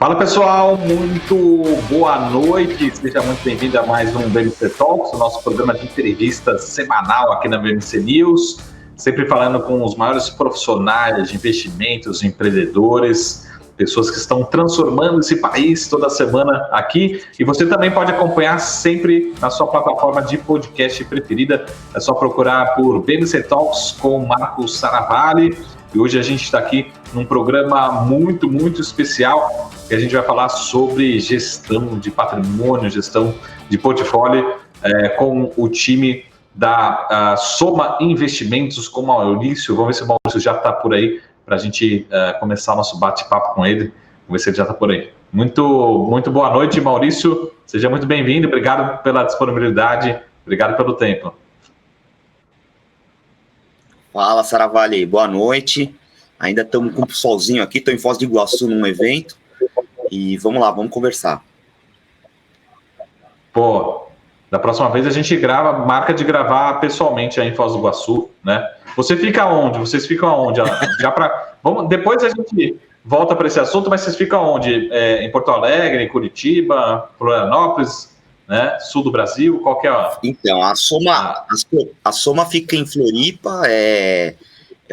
Fala pessoal, muito boa noite, seja muito bem-vindo a mais um BMC Talks, o nosso programa de entrevista semanal aqui na BMC News, sempre falando com os maiores profissionais de investimentos, empreendedores, pessoas que estão transformando esse país toda semana aqui, e você também pode acompanhar sempre na sua plataforma de podcast preferida, é só procurar por BMC Talks com Marcos Saravalli. E hoje a gente está aqui num programa muito especial, que a gente vai falar sobre gestão de patrimônio, gestão de portfólio, com o time da Soma Investimentos, com o Maurício. Vamos ver se o Maurício já está por aí, para a gente começar o nosso bate-papo com ele. Vamos ver se ele já está por aí. Muito boa noite, Maurício. Seja muito bem-vindo. Obrigado pela disponibilidade. Obrigado pelo tempo. Fala, Saravalli, boa noite. Ainda estamos com o solzinho aqui, estou em Foz do Iguaçu num evento. E vamos lá, vamos conversar. Pô, da próxima vez a gente marca de gravar pessoalmente aí em Foz do Iguaçu, né? Você fica onde? Vocês ficam onde? Depois a gente volta para esse assunto, mas vocês ficam onde? Em Porto Alegre, em Curitiba, Florianópolis, né? Sul do Brasil, qual que é? Então, a Soma fica em Floripa, é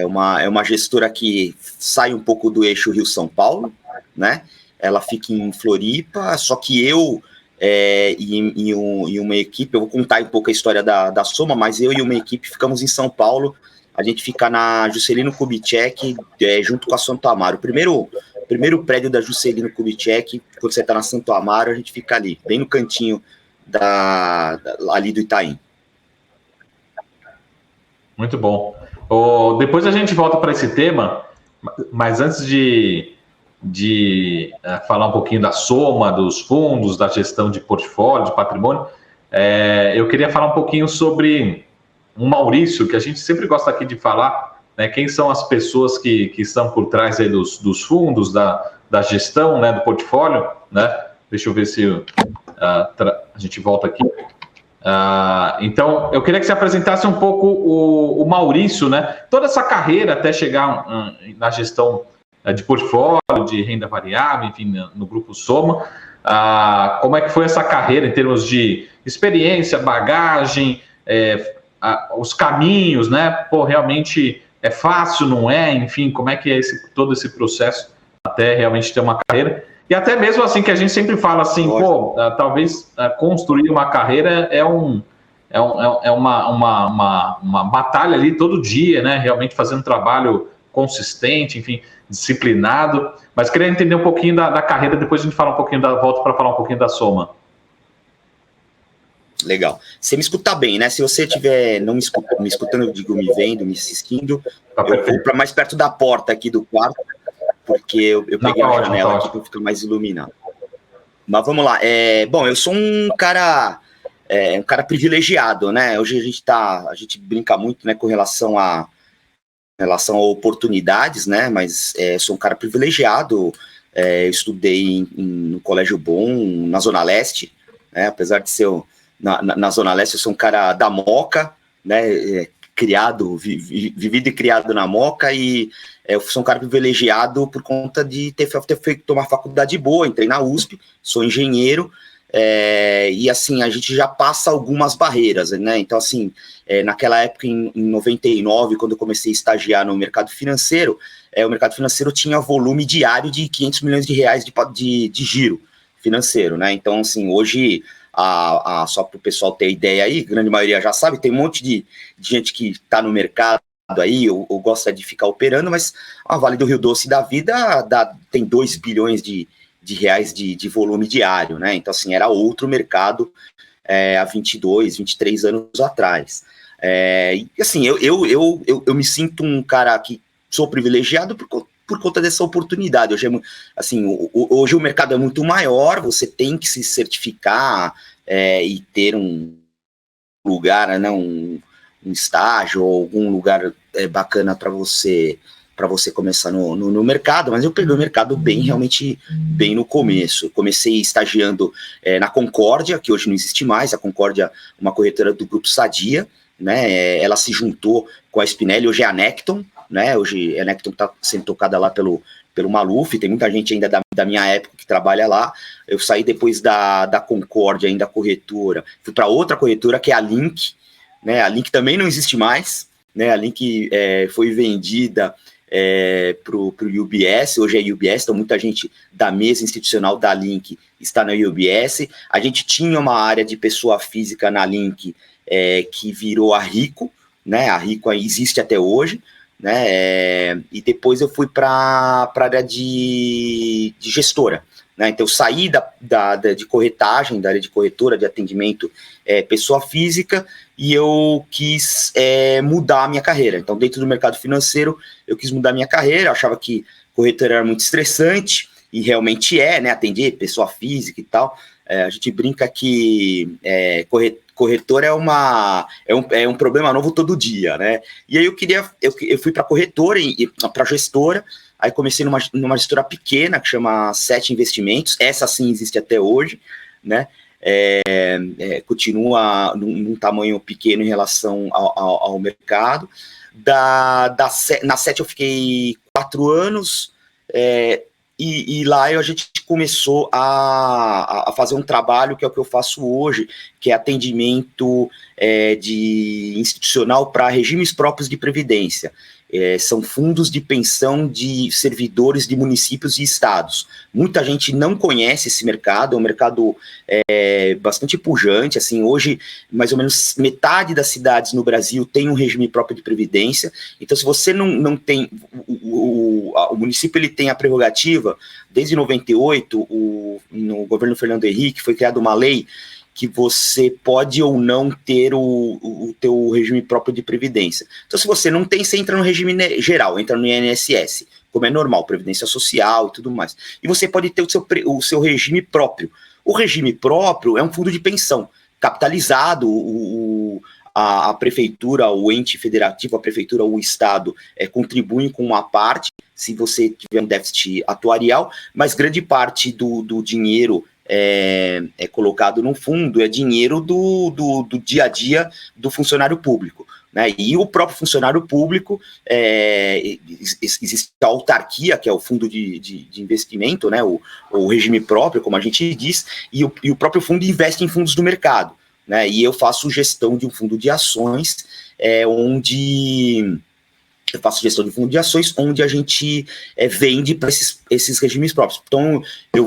uma gestora que sai um pouco do eixo Rio-São Paulo, né? Ela fica em Floripa, só que eu e uma equipe, eu vou contar um pouco a história da Soma, mas eu e uma equipe ficamos em São Paulo. A gente fica na Juscelino Kubitschek, junto com a Santo Amaro. O primeiro prédio da Juscelino Kubitschek, quando você está na Santo Amaro, a gente fica ali, bem no cantinho ali do Itaim. Muito bom. Depois a gente volta para esse tema, mas antes de falar um pouquinho da Soma, dos fundos, da gestão de portfólio, de patrimônio, eu queria falar um pouquinho sobre o Maurício, que a gente sempre gosta aqui de falar, né, quem são as pessoas que estão por trás aí dos fundos, da gestão, né, do portfólio, né? Deixa eu ver se a gente volta aqui. Então, eu queria que você apresentasse um pouco o Maurício, né? Toda essa carreira até chegar na gestão de portfólio, de renda variável, enfim, no Grupo Soma. Como é que foi essa carreira em termos de experiência, bagagem, os caminhos, né? Pô, realmente é fácil, não é? Enfim, como é que é todo esse processo até realmente ter uma carreira? E até mesmo assim, que a gente sempre fala assim, talvez construir uma carreira é uma batalha ali todo dia, né? Realmente fazendo um trabalho consistente, enfim, disciplinado. Mas queria entender um pouquinho da carreira, depois a gente fala um pouquinho volta para falar um pouquinho da Soma. Legal. Você me escuta bem, né? Se você estiver não me escutando, eu digo me vendo, me assistindo, eu vou para mais perto da porta aqui do quarto, porque eu peguei a janela aqui para ficar mais iluminado. Mas vamos lá. Bom, eu sou um cara privilegiado, né? Hoje a gente brinca muito, né, com relação a oportunidades, né? Mas sou um cara privilegiado. Eu estudei no Colégio Bom, na Zona Leste, né? Apesar de ser na Zona Leste, eu sou um cara da Moca, né? Vivido e criado na Moca, e eu sou um cara privilegiado por conta de ter feito uma faculdade boa. Entrei na USP, sou engenheiro, e assim, a gente já passa algumas barreiras, né? Então, assim, naquela época, em 99, quando eu comecei a estagiar no mercado financeiro, o mercado financeiro tinha volume diário de 500 milhões de reais de giro financeiro, né? Então, assim, hoje, só para o pessoal ter ideia aí, a grande maioria já sabe, tem um monte de gente que está no mercado aí, ou gosta de ficar operando, mas a Vale do Rio Doce da vida tem 2 bilhões de reais de volume diário, né? Então, assim, era outro mercado há 22, 23 anos atrás. E, assim, eu me sinto um cara que sou privilegiado por conta dessa oportunidade. Hoje o mercado é muito maior, você tem que se certificar e ter um lugar, né, um estágio ou algum lugar bacana para você começar no mercado, mas eu peguei o mercado realmente bem no começo. Comecei estagiando na Concórdia, que hoje não existe mais. A Concórdia, uma corretora do Grupo Sadia, né? Ela se juntou com a Spinelli, hoje é a Necton, né? Hoje a Necton está sendo tocada lá pelo Maluf, tem muita gente ainda da minha época que trabalha lá. Eu saí depois da Concorde, ainda corretora, fui para outra corretora que é a Link, né? A Link também não existe mais, né? A Link foi vendida para o UBS, hoje é UBS, então muita gente da mesa institucional da Link está na UBS. A gente tinha uma área de pessoa física na Link que virou a Rico, né? A Rico existe até hoje, né? E depois eu fui para a área de gestora, né? Então eu saí de corretagem, da área de corretora, de atendimento pessoa física, e eu quis mudar a minha carreira. Então, dentro do mercado financeiro, eu quis mudar a minha carreira, eu achava que corretora era muito estressante, e realmente né? Atender pessoa física e tal. A gente brinca que corretor é um problema novo todo dia, né? E aí eu fui para corretora e para gestora. Aí comecei numa gestora pequena que chama Sete Investimentos. Essa sim existe até hoje, né? Continua num tamanho pequeno em relação ao mercado. Na Sete eu fiquei 4 anos. E lá a gente começou a fazer um trabalho que é o que eu faço hoje, que é atendimento institucional para regimes próprios de previdência. São fundos de pensão de servidores de municípios e estados. Muita gente não conhece esse mercado, é um mercado bastante pujante. Assim, hoje, mais ou menos metade das cidades no Brasil tem um regime próprio de previdência. Então, se você não tem... O município ele tem a prerrogativa, desde 98, no governo Fernando Henrique, foi criada uma lei que você pode ou não ter o teu regime próprio de previdência. Então, se você não tem, você entra no regime geral, entra no INSS, como é normal, previdência social e tudo mais. E você pode ter o seu regime próprio. O regime próprio é um fundo de pensão, capitalizado, a prefeitura, o ente federativo, a prefeitura ou o estado contribuem com uma parte, se você tiver um déficit atuarial, mas grande parte do dinheiro colocado no fundo é dinheiro do dia a dia do funcionário público, né? E o próprio funcionário público, existe a autarquia, que é o fundo de investimento, né? O regime próprio, como a gente diz, e o próprio fundo investe em fundos do mercado, né? E eu faço gestão de um fundo de ações, onde a gente vende para esses regimes próprios. Então,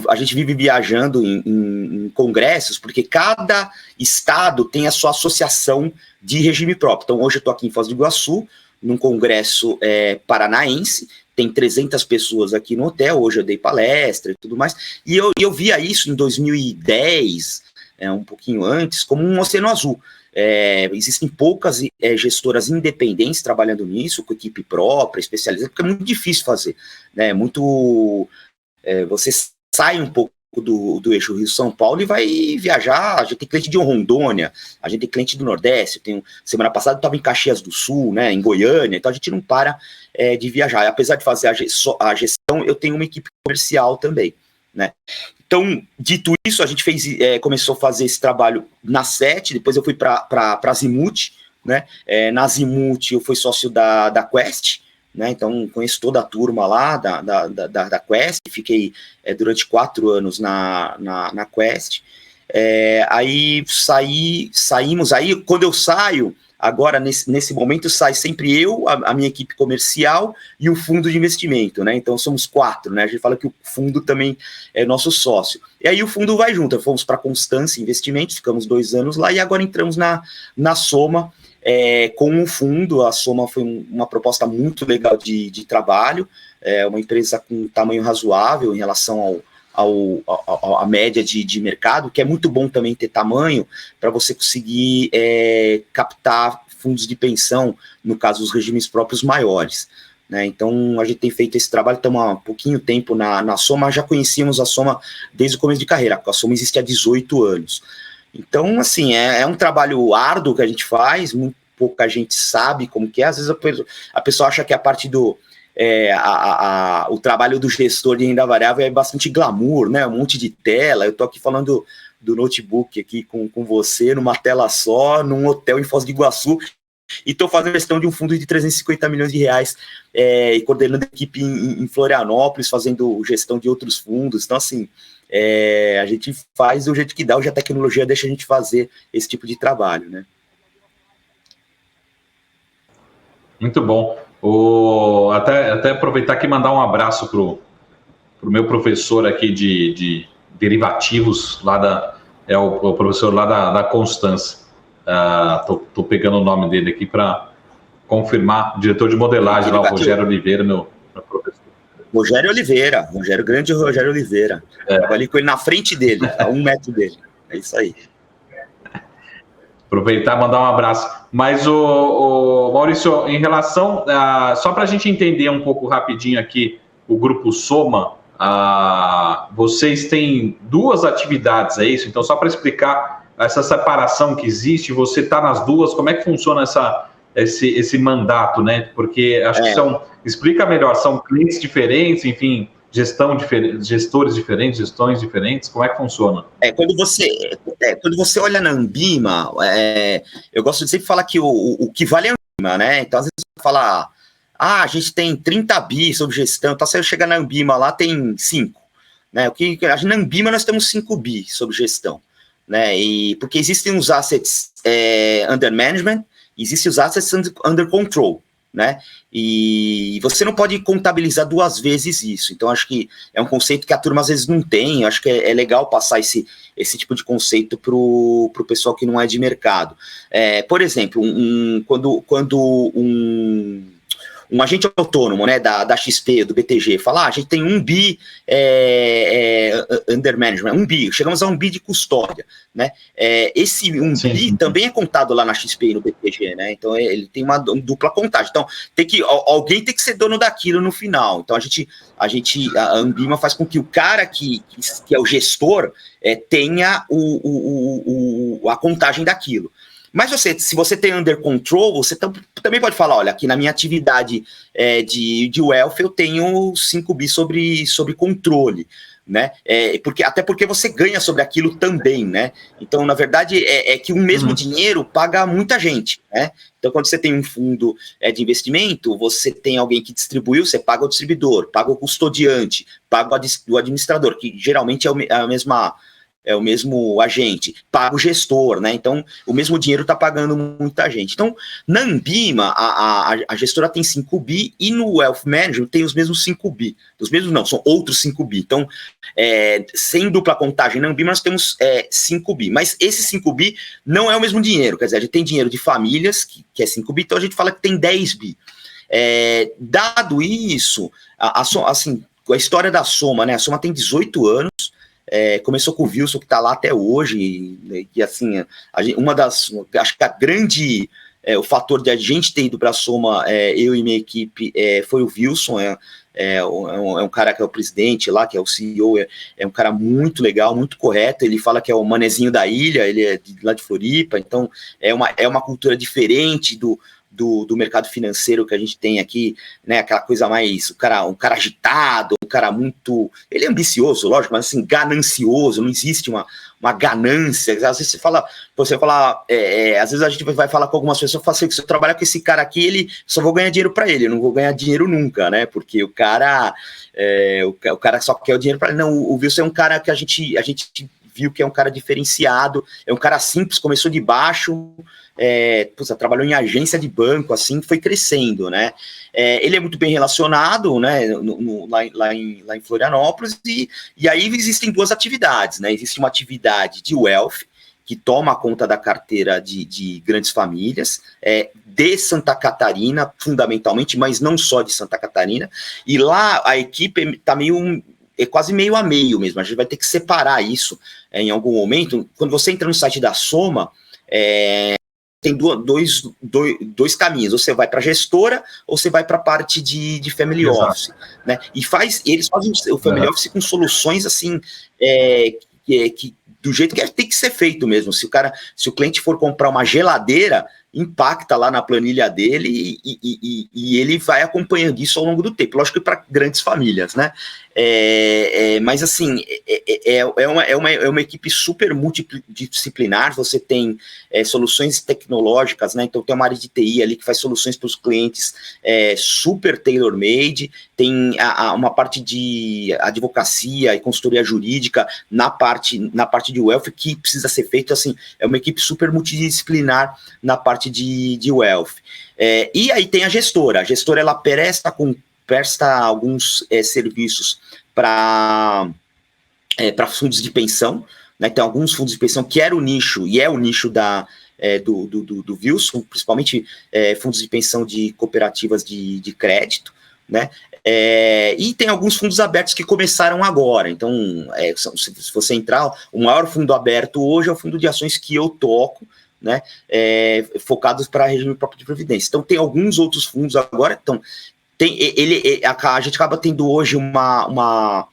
a gente vive viajando em congressos, porque cada estado tem a sua associação de regime próprio. Então, hoje eu estou aqui em Foz do Iguaçu, num congresso paranaense, tem 300 pessoas aqui no hotel, hoje eu dei palestra e tudo mais, e eu via isso em 2010, um pouquinho antes, como um oceano azul. Existem poucas gestoras independentes trabalhando nisso, com equipe própria, especializada, porque é muito difícil fazer, né? Você sai um pouco do eixo Rio-São Paulo e vai viajar. A gente tem cliente de Rondônia, a gente tem cliente do Nordeste. Semana passada eu estava em Caxias do Sul, né, em Goiânia, então a gente não para de viajar. E apesar de fazer a gestão, eu tenho uma equipe comercial também, né? Então, dito isso, a gente começou a fazer esse trabalho na Sete, depois eu fui para a Zimuth, né? Na Zimuth eu fui sócio da Quest, né? Então conheço toda a turma lá da Quest, fiquei durante 4 anos na Quest. Aí saímos, aí quando eu saio, agora nesse momento sai sempre eu, a minha equipe comercial e o fundo de investimento, né? Então somos 4, né? A gente fala que o fundo também é nosso sócio. E aí o fundo vai junto, fomos para Constância Investimentos, ficamos 2 anos lá e agora entramos na Soma com o fundo. A Soma foi uma proposta muito legal de trabalho, uma empresa com tamanho razoável em relação a média de mercado, que é muito bom também ter tamanho para você conseguir captar fundos de pensão, no caso, os regimes próprios maiores, né? Então, a gente tem feito esse trabalho, estamos há pouquinho tempo na Soma, já conhecíamos a Soma desde o começo de carreira, a Soma existe há 18 anos. Então, assim, é um trabalho árduo que a gente faz, muito pouca gente sabe como que é, às vezes a pessoa acha que a parte o trabalho do gestor de renda variável é bastante glamour, né? Um monte de tela. Eu tô aqui falando do notebook aqui com você, numa tela só, num hotel em Foz do Iguaçu, e estou fazendo gestão de um fundo de 350 milhões de reais, e coordenando a equipe em Florianópolis, fazendo gestão de outros fundos. Então, assim, a gente faz do jeito que dá, hoje a tecnologia deixa a gente fazer esse tipo de trabalho, né? Muito bom. Até aproveitar aqui e mandar um abraço para o meu professor aqui de derivativos, o professor lá da Constância. Tô pegando o nome dele aqui para confirmar, diretor de modelagem lá, o Rogério Oliveira, meu professor. Grande Rogério Oliveira. Trabalhei com ele na frente dele, a 1 metro dele. É isso aí. Aproveitar e mandar um abraço. Mas, o Maurício, em relação, só para a gente entender um pouco rapidinho aqui, o Grupo Soma, vocês têm 2 atividades, é isso? Então, só para explicar essa separação que existe, você está nas duas, como é que funciona esse mandato, né? Porque acho que explica melhor, são clientes diferentes, enfim, gestores diferentes, gestões diferentes, como é que funciona? Quando você olha na Ambima, eu gosto de sempre falar que o que vale é a Ambima, né? Então, às vezes você fala, a gente tem 30 bi sobre gestão, então se eu chegar na Ambima lá, tem 5, né? Na Ambima nós temos 5 bi sobre gestão, né? Porque existem os assets under management, existem os assets under control, né? E você não pode contabilizar 2 vezes isso. Então, acho que é um conceito que a turma às vezes não tem. Acho que é legal passar esse tipo de conceito para o pessoal que não é de mercado. Por exemplo, quando um agente autônomo, né, da XP, do BTG, fala, a gente tem 1 bi under management, 1 bi, chegamos a 1 bi de custódia, né? Esse 1 bi também é contado lá na XP e no BTG, né? Então ele tem uma dupla contagem. Então alguém tem que ser dono daquilo no final. Então a Ambima faz com que o cara que é o gestor tenha a contagem daquilo. Mas se você tem under control, você também pode falar, olha, aqui na minha atividade de wealth eu tenho 5 bi sobre controle, né? Até porque você ganha sobre aquilo também, né? Então, na verdade, que o mesmo dinheiro paga muita gente, né? Então, quando você tem um fundo de investimento, você tem alguém que distribuiu, você paga o distribuidor, paga o custodiante, paga o administrador, que geralmente é o mesmo agente, paga o gestor, né? Então, o mesmo dinheiro está pagando muita gente. Então, na Ambima, a gestora tem 5 bi e no Wealth Management tem os mesmos 5 bi. Os mesmos não, são outros 5 bi. Então, sem dupla contagem na Ambima, nós temos 5 bi. Mas esse 5 bi não é o mesmo dinheiro. Quer dizer, a gente tem dinheiro de famílias, que é 5 bi, então a gente fala que tem 10 bi. Dado isso, assim, a história da Soma, né? A Soma tem 18 anos, começou com o Wilson, que está lá até hoje, e assim, acho que a grande, o fator de a gente ter ido para a Soma, eu e minha equipe, foi o Wilson, um cara que é o presidente lá, que é o CEO, é um cara muito legal, muito correto, ele fala que é o manezinho da ilha, ele é lá de Floripa, então é uma cultura diferente do mercado financeiro que a gente tem aqui, né, aquela coisa mais, um cara agitado, um cara muito, ele é ambicioso, lógico, mas assim, ganancioso, não existe uma ganância, às vezes às vezes a gente vai falar com algumas pessoas, fala assim, se eu trabalhar com esse cara aqui, só vou ganhar dinheiro para ele, eu não vou ganhar dinheiro nunca, né, porque o cara só quer o dinheiro para ele, não, o Wilson é um cara que a gente viu que é um cara diferenciado, é um cara simples, começou de baixo, trabalhou em agência de banco, assim, foi crescendo, né? Ele é muito bem relacionado, né, lá em Florianópolis, e aí existem 2 atividades, né? Existe uma atividade de wealth, que toma conta da carteira de grandes famílias, de Santa Catarina, fundamentalmente, mas não só de Santa Catarina, e lá a equipe está quase meio a meio mesmo, a gente vai ter que separar isso em algum momento. Quando você entra no site da Soma, tem dois caminhos, ou você vai para gestora, ou você vai para a parte de family office, né? E eles fazem o family office com soluções assim, que do jeito que tem que ser feito mesmo. Se o cliente for comprar uma geladeira impacta lá na planilha dele e ele vai acompanhando isso ao longo do tempo. Lógico que para grandes famílias, né? Mas assim, é uma equipe super multidisciplinar. Você tem soluções tecnológicas, né? Então tem uma área de TI ali que faz soluções para os clientes super tailor-made, tem uma parte de advocacia e consultoria jurídica na parte de wealth que precisa ser feito. Assim, é uma equipe super multidisciplinar na parte de wealth. E aí tem a gestora. A gestora, ela presta alguns serviços para fundos de pensão, né? Tem alguns fundos de pensão que era o nicho, e é o nicho do Wilson, principalmente fundos de pensão de cooperativas de crédito, né? E tem alguns fundos abertos que começaram agora. Então, se você entrar, o maior fundo aberto hoje é o fundo de ações que eu toco, né? Focados para regime próprio de previdência. Então, tem alguns outros fundos agora. Então, a gente acaba tendo hoje uma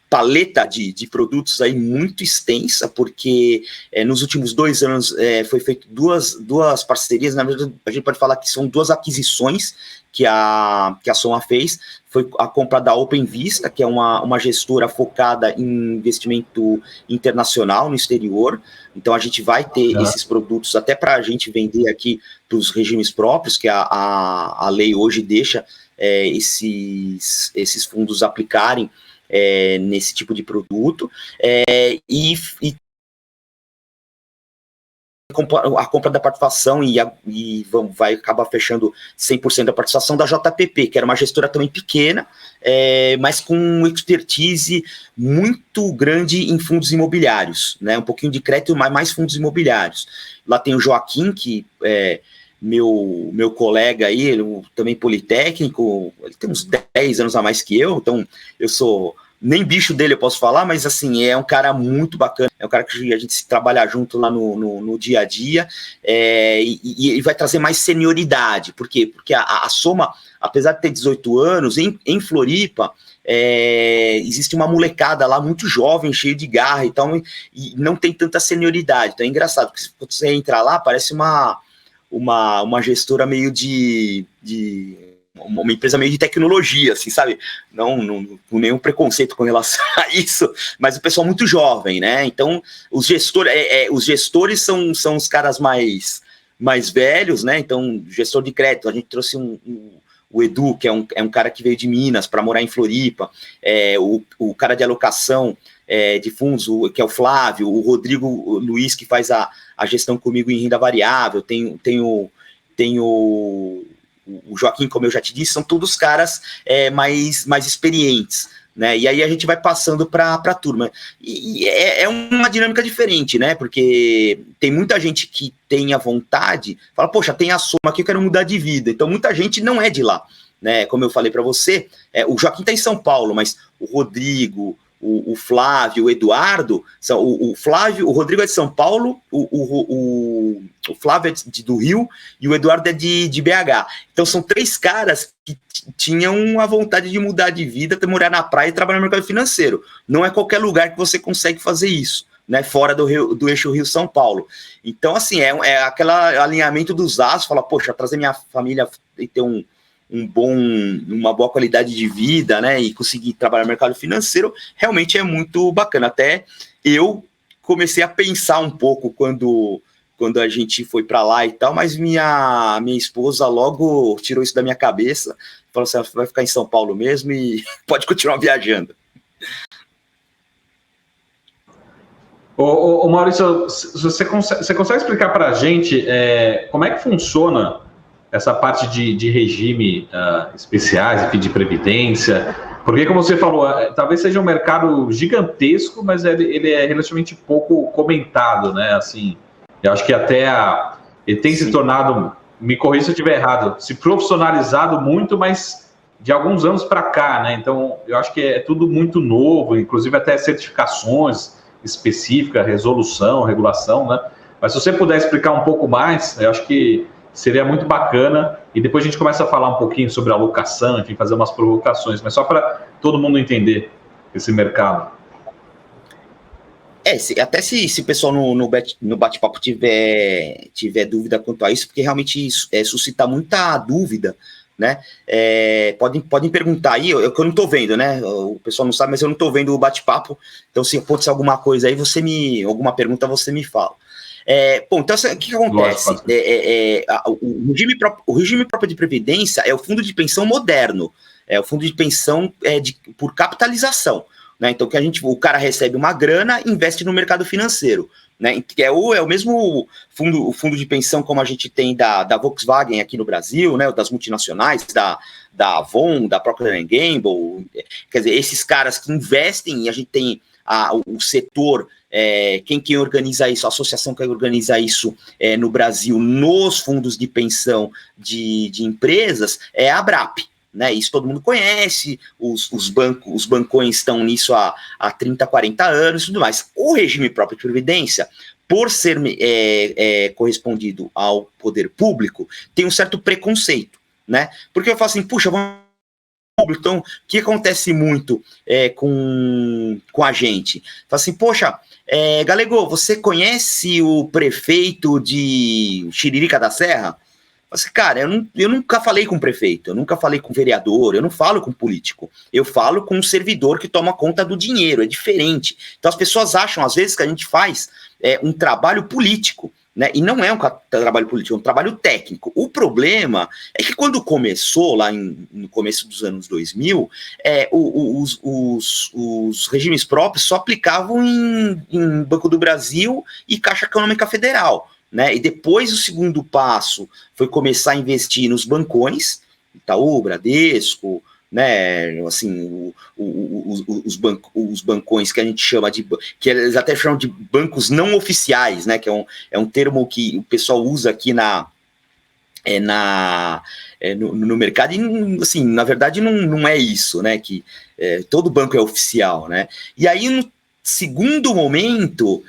paleta de produtos aí muito extensa, porque nos últimos 2 anos foi feito duas parcerias. Na verdade, a gente pode falar que são 2 aquisições que a Soma fez. Foi a compra da Open Vista, que é uma gestora focada em investimento internacional no exterior. Então a gente vai ter esses produtos até para a gente vender aqui para os regimes próprios, que a lei hoje deixa esses fundos aplicarem nesse tipo de produto, e a compra da participação vai acabar fechando 100% da participação da JPP, que era uma gestora também pequena, mas com expertise muito grande em fundos imobiliários, né? Um pouquinho de crédito, mas mais fundos imobiliários. Lá tem o Joaquim, que meu colega aí, ele também politécnico, ele tem uns 10 anos a mais que eu, então eu sou nem bicho dele, eu posso falar, mas assim, é um cara muito bacana, é um cara que a gente se trabalha junto lá no dia a dia, e vai trazer mais senioridade. Por quê? Porque a Soma, apesar de ter 18 anos, em Floripa, existe uma molecada lá muito jovem, cheio de garra e tal, e não tem tanta senioridade. Então é engraçado, porque se você entrar lá, parece uma gestora meio uma empresa meio de tecnologia, assim, sabe? Não com nenhum preconceito com relação a isso, mas o pessoal muito jovem, né? Então, os gestores são os caras mais velhos, né? Então, gestor de crédito, a gente trouxe o Edu, que é um cara que veio de Minas para morar em Floripa, o cara de alocação de fundos, que é o Flávio, o Rodrigo Luiz, que faz a gestão comigo em renda variável, tem o Joaquim, como eu já te disse, são todos caras mais experientes, né? E aí a gente vai passando para a turma. E é uma dinâmica diferente, né? Porque tem muita gente que tem a vontade, fala, poxa, tem a Soma aqui, eu quero mudar de vida. Então muita gente não é de lá, né? Como eu falei para você, o Joaquim está em São Paulo, mas o Rodrigo, o Flávio, o Eduardo, o Flávio, o Rodrigo é de São Paulo, o Flávio é do Rio e o Eduardo é de BH. Então são 3 caras que tinham a vontade de mudar de vida, morar na praia e trabalhar no mercado financeiro. Não é qualquer lugar que você consegue fazer isso, né? Fora do eixo Rio-São Paulo. Então, assim, é aquele alinhamento dos astros, fala, poxa, trazer minha família e ter uma boa qualidade de vida, né, e conseguir trabalhar no mercado financeiro, realmente é muito bacana. Até eu comecei a pensar um pouco quando a gente foi para lá e tal, mas minha esposa logo tirou isso da minha cabeça, falou assim, vai ficar em São Paulo mesmo e pode continuar viajando. Ô Maurício, você consegue explicar para a gente como é que funciona essa parte de regime especiais, enfim, de previdência? Porque, como você falou, talvez seja um mercado gigantesco, mas ele é relativamente pouco comentado, né? Assim, eu acho que ele tem se tornado, me corrija se eu estiver errado, se profissionalizado muito, mas de alguns anos para cá, né? Então, eu acho que é tudo muito novo, inclusive até certificações específicas, resolução, regulação, né? Mas se você puder explicar um pouco mais, eu acho que seria muito bacana, e depois a gente começa a falar um pouquinho sobre alocação, enfim, fazer umas provocações, mas só para todo mundo entender esse mercado. Até se o pessoal no bate-papo tiver dúvida quanto a isso, porque realmente isso suscita muita dúvida, né? Podem perguntar aí, que eu não estou vendo, né? O pessoal não sabe, mas eu não estou vendo o bate-papo, então se acontecer alguma coisa aí, alguma pergunta, você me fala. Bom, então o que acontece? O regime próprio de previdência é o fundo de pensão moderno, é o fundo de pensão por capitalização. Né? Então, o cara recebe uma grana e investe no mercado financeiro. Né? Que é o mesmo fundo de pensão como a gente tem da Volkswagen aqui no Brasil, né? Das multinacionais, da Avon, da Procter & Gamble. Quer dizer, esses caras que investem, e a gente tem o setor, quem organiza isso, a associação que organiza isso no Brasil, nos fundos de pensão de empresas, é a Abrap. Né, isso todo mundo conhece, os bancões estão nisso há 30, 40 anos e tudo mais. O regime próprio de previdência, por ser correspondido ao poder público, tem um certo preconceito, né? Porque eu falo assim, puxa, vamos público. Então, o que acontece muito com a gente? Fala assim, poxa, Galego, você conhece o prefeito de Xiririca da Serra? Assim, cara, eu nunca falei com prefeito, eu nunca falei com vereador, eu não falo com político, eu falo com um servidor que toma conta do dinheiro, é diferente. Então as pessoas acham, às vezes, que a gente faz um trabalho político, né? E não é um trabalho político, é um trabalho técnico. O problema é que quando começou, lá no começo dos anos 2000, os regimes próprios só aplicavam em Banco do Brasil e Caixa Econômica Federal. Né? E depois o segundo passo foi começar a investir nos bancões, Itaú, Bradesco, né? Assim, os bancões que a gente chama que eles até chamam de bancos não oficiais, né? Que é um termo que o pessoal usa aqui no mercado, e assim, na verdade não é isso, né? Que todo banco é oficial, né? E aí no segundo momento,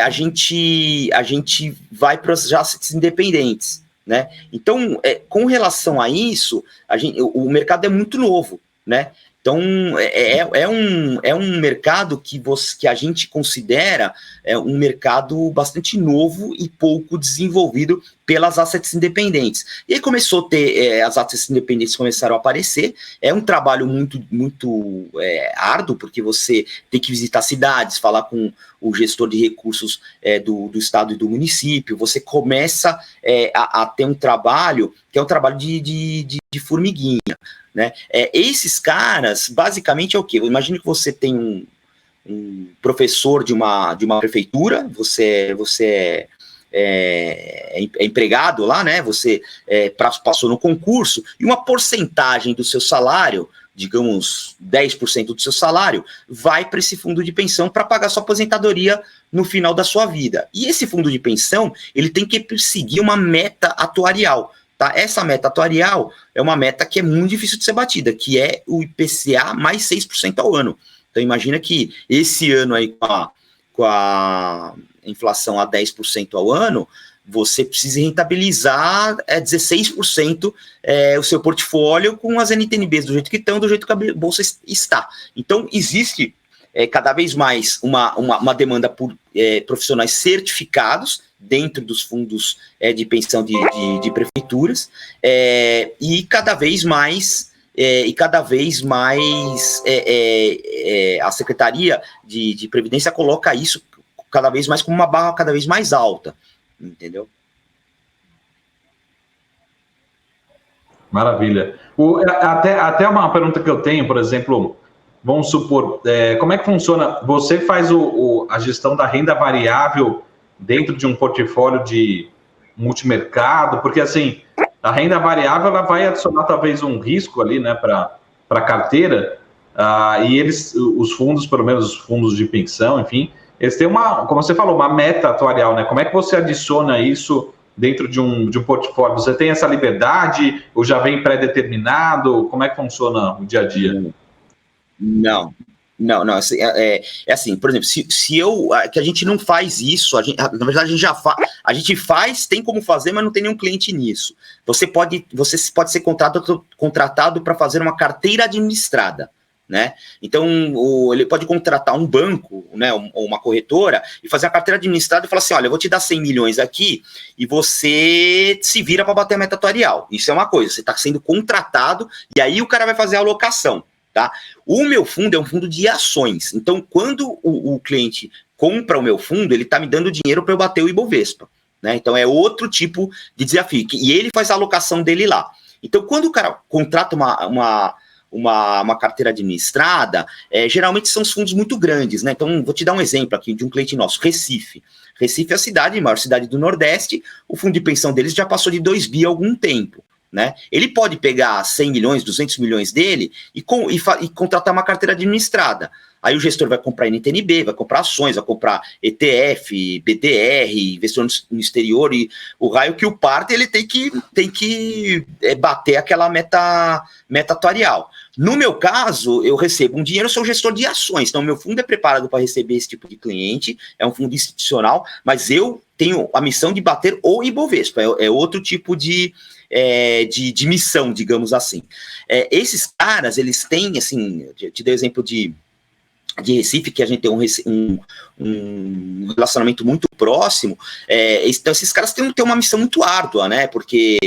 a gente vai para os assets independentes, né? Então, com relação a isso, o mercado é muito novo, né? Então, é um mercado que a gente considera um mercado bastante novo e pouco desenvolvido pelas assets independentes. E aí começou a ter, as assets independentes começaram a aparecer, é um trabalho muito, muito árduo, porque você tem que visitar cidades, falar com o gestor de recursos do estado e do município, você começa a ter um trabalho que é um trabalho de formiguinha, né? Esses caras, basicamente, é o quê? Imagine que você tem um professor de uma prefeitura, você é empregado lá, né? Você passou no concurso, e uma porcentagem do seu salário, digamos 10% do seu salário, vai para esse fundo de pensão para pagar sua aposentadoria no final da sua vida. E esse fundo de pensão, ele tem que perseguir uma meta atuarial. Tá? Essa meta atuarial é uma meta que é muito difícil de ser batida, que é o IPCA mais 6% ao ano. Então imagina que esse ano aí com a inflação a 10% ao ano, você precisa rentabilizar 16% o seu portfólio com as NTNBs do jeito que estão, do jeito que a Bolsa está. Então existe cada vez mais uma demanda por profissionais certificados dentro dos fundos de pensão de prefeituras, e cada vez mais a Secretaria de Previdência coloca isso cada vez mais como uma barra cada vez mais alta, entendeu? Maravilha. Até uma pergunta que eu tenho, por exemplo, vamos supor, como é que funciona? Você faz a gestão da renda variável dentro de um portfólio de multimercado? Porque, assim, a renda variável ela vai adicionar talvez um risco ali, né, para a carteira, e os fundos, pelo menos os fundos de pensão, enfim, eles têm como você falou, uma meta atuarial, né? Como é que você adiciona isso dentro de um portfólio? Você tem essa liberdade ou já vem pré-determinado? Como é que funciona o dia a dia? Não. Assim, por exemplo, que a gente não faz isso, na verdade a gente faz, tem como fazer, mas não tem nenhum cliente nisso. Você pode ser contratado para fazer uma carteira administrada, né? Então, ele pode contratar um banco, né, ou uma corretora, e fazer a carteira administrada e falar assim, olha, eu vou te dar 100 milhões aqui e você se vira para bater a meta atuarial. Isso é uma coisa, você está sendo contratado e aí o cara vai fazer a alocação, tá? O meu fundo é um fundo de ações. Então, quando o cliente compra o meu fundo, ele está me dando dinheiro para eu bater o Ibovespa, né? Então, é outro tipo de desafio. E ele faz a alocação dele lá. Então, quando o cara contrata uma carteira administrada, geralmente são os fundos muito grandes, né? Então, vou te dar um exemplo aqui de um cliente nosso, Recife. Recife é a cidade, a maior cidade do Nordeste, o fundo de pensão deles já passou de 2 bi há algum tempo, né? Ele pode pegar 100 milhões, 200 milhões dele e contratar uma carteira administrada. Aí o gestor vai comprar NTNB, vai comprar ações, vai comprar ETF, BDR, investidor no exterior, e o raio que o parte, ele tem que bater aquela meta atuarial. No meu caso, eu recebo um dinheiro, eu sou gestor de ações, então meu fundo é preparado para receber esse tipo de cliente, é um fundo institucional, mas eu tenho a missão de bater o Ibovespa, é outro tipo de missão, digamos assim. Esses caras, eles têm, assim, eu te dei o exemplo de Recife, que a gente tem um relacionamento muito próximo, então esses caras têm uma missão muito árdua, né? Porque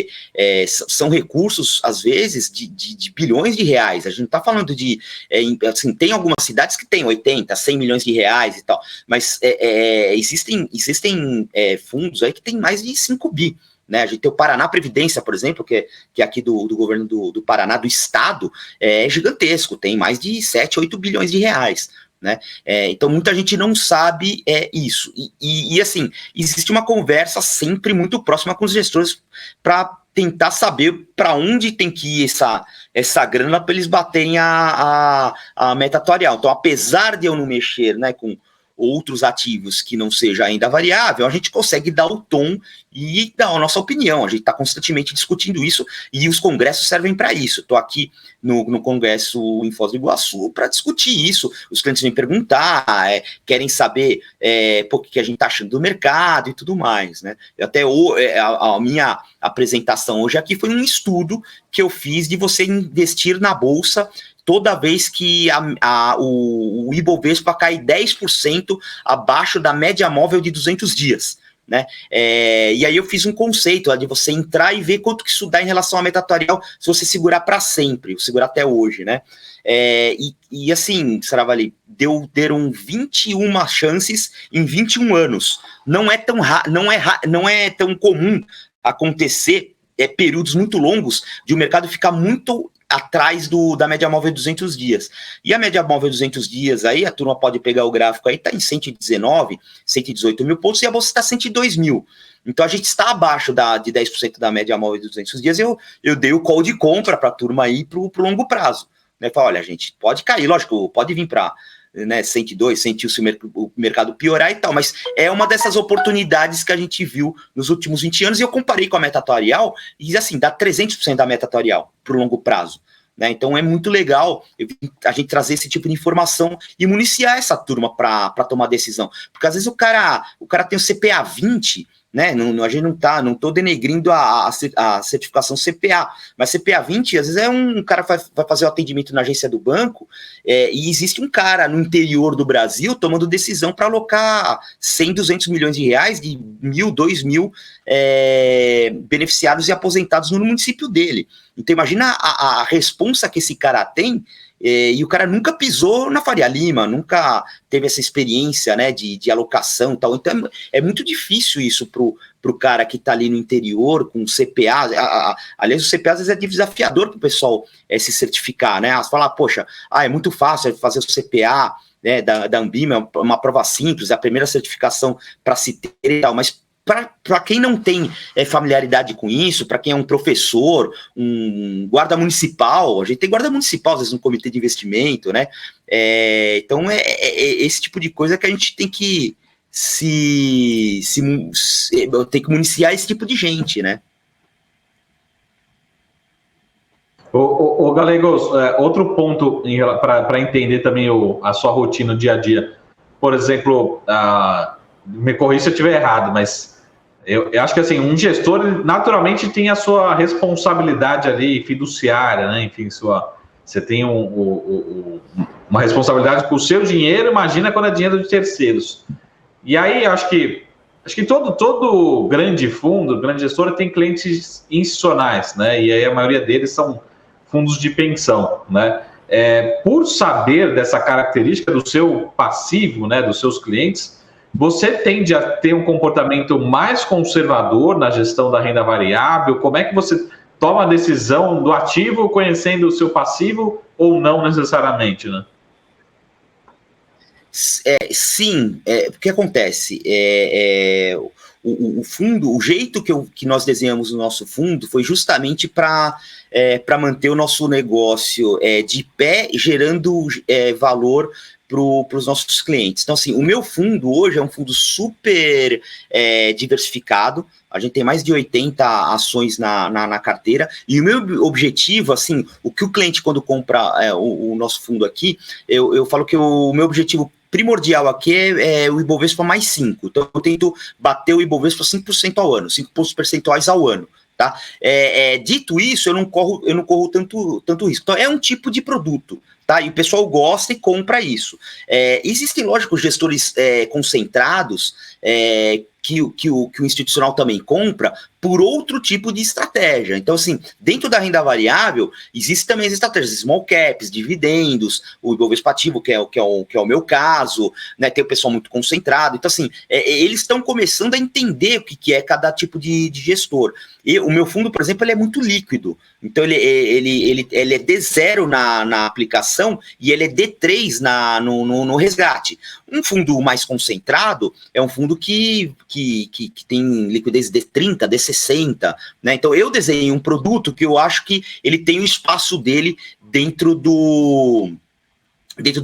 são recursos, às vezes, de bilhões de reais. A gente não está falando de... assim, tem algumas cidades que têm 80, 100 milhões de reais e tal, mas existem fundos aí que tem mais de 5 bi. Né? A gente tem o Paraná Previdência, por exemplo, que é aqui do governo do Paraná, do estado, é gigantesco, tem mais de 7, 8 bilhões de reais. Né? Então, muita gente não sabe isso. E, assim, existe uma conversa sempre muito próxima com os gestores para tentar saber para onde tem que ir essa grana para eles baterem a meta atuarial. Então, apesar de eu não mexer, né, com outros ativos que não seja ainda variável, a gente consegue dar o tom e dar a nossa opinião. A gente está constantemente discutindo isso e os congressos servem para isso. Estou aqui no congresso em Foz do Iguaçu para discutir isso. Os clientes vêm perguntar, querem saber o que a gente está achando do mercado e tudo mais. Né? Até a minha apresentação hoje aqui foi um estudo que eu fiz de você investir na Bolsa toda vez que o Ibovespa cai 10% abaixo da média móvel de 200 dias. Né? E aí eu fiz um conceito de você entrar e ver quanto que isso dá em relação à meta atuarial se você segurar para sempre, segurar até hoje. Né? E assim, Saravali, deram 21 chances em 21 anos. Não é tão comum acontecer períodos muito longos de o mercado ficar muito atrás da média móvel de 200 dias. E a média móvel de 200 dias, aí a turma pode pegar o gráfico aí, está em 119, 118 mil pontos, e a bolsa está 102 mil. Então a gente está abaixo de 10% da média móvel de 200 dias, eu dei o call de compra para a turma aí para o longo prazo. Né? Falei, olha, gente, pode cair, lógico, pode vir para 102, sentiu se o mercado piorar e tal, mas é uma dessas oportunidades que a gente viu nos últimos 20 anos, e eu comparei com a meta atuarial, e assim, dá 300% da meta atuarial para o longo prazo. Né? Então é muito legal a gente trazer esse tipo de informação e municiar essa turma para tomar decisão, porque às vezes o cara tem o CPA 20, né? A gente não estou denegrindo a certificação CPA, mas CPA 20, às vezes um cara vai fazer o atendimento na agência do banco, e existe um cara no interior do Brasil tomando decisão para alocar 100, 200 milhões de reais de 1.000, 2.000 beneficiários e aposentados no município dele. Então imagina a responsa que esse cara tem. E o cara nunca pisou na Faria Lima, nunca teve essa experiência, né, de alocação e tal. Então é muito difícil isso pro cara que está ali no interior com CPA. Aliás, o CPA às vezes é desafiador para o pessoal se certificar, né? Você fala, poxa, é muito fácil fazer o CPA, né, da Anbima, uma prova simples, a primeira certificação para se ter e tal, mas para quem não tem familiaridade com isso, para quem é um professor, um guarda municipal, a gente tem guarda municipal, às vezes, no comitê de investimento, né? Então, esse tipo de coisa que a gente tem que tem que municiar esse tipo de gente, né? Ô Galegos, outro ponto para entender também a sua rotina no dia a dia. Por exemplo, me corrija se eu estiver errado, mas eu acho que assim, um gestor naturalmente tem a sua responsabilidade ali fiduciária, né? Enfim, Você tem uma responsabilidade com o seu dinheiro, imagina quando é dinheiro de terceiros. E aí, acho que todo grande fundo, grande gestor tem clientes institucionais, né? E aí a maioria deles são fundos de pensão, né? Por saber dessa característica do seu passivo, né, dos seus clientes, você tende a ter um comportamento mais conservador na gestão da renda variável? Como é que você toma a decisão do ativo conhecendo o seu passivo ou não necessariamente, né? Sim, o que acontece? O fundo, o jeito que nós desenhamos o nosso fundo foi justamente para manter o nosso negócio de pé, gerando valor para os nossos clientes. Então, assim, o meu fundo hoje é um fundo super diversificado. A gente tem mais de 80 ações na carteira, e o meu objetivo, assim, o que o cliente, quando compra o nosso fundo aqui, eu falo que o meu objetivo primordial aqui é o Ibovespa mais 5. Então, eu tento bater o Ibovespa 5% ao ano, 5 pontos percentuais ao ano. Tá? Dito isso, eu não corro tanto risco. Então, é um tipo de produto. Tá? E o pessoal gosta e compra isso. Existem, lógico, gestores concentrados que o institucional também compra por outro tipo de estratégia. Então, assim, dentro da renda variável, existem também as estratégias small caps, dividendos, o Ibovespa ativo, que é o meu caso, né? Tem o pessoal muito concentrado. Então, assim, eles estão começando a entender o que é cada tipo de gestor. E o meu fundo, por exemplo, ele é muito líquido. Então, ele é D0 na aplicação e ele é D3 no resgate. Um fundo mais concentrado é um fundo que tem liquidez D30, D60, né? Então, eu desenhei um produto que eu acho que ele tem o espaço dele dentro do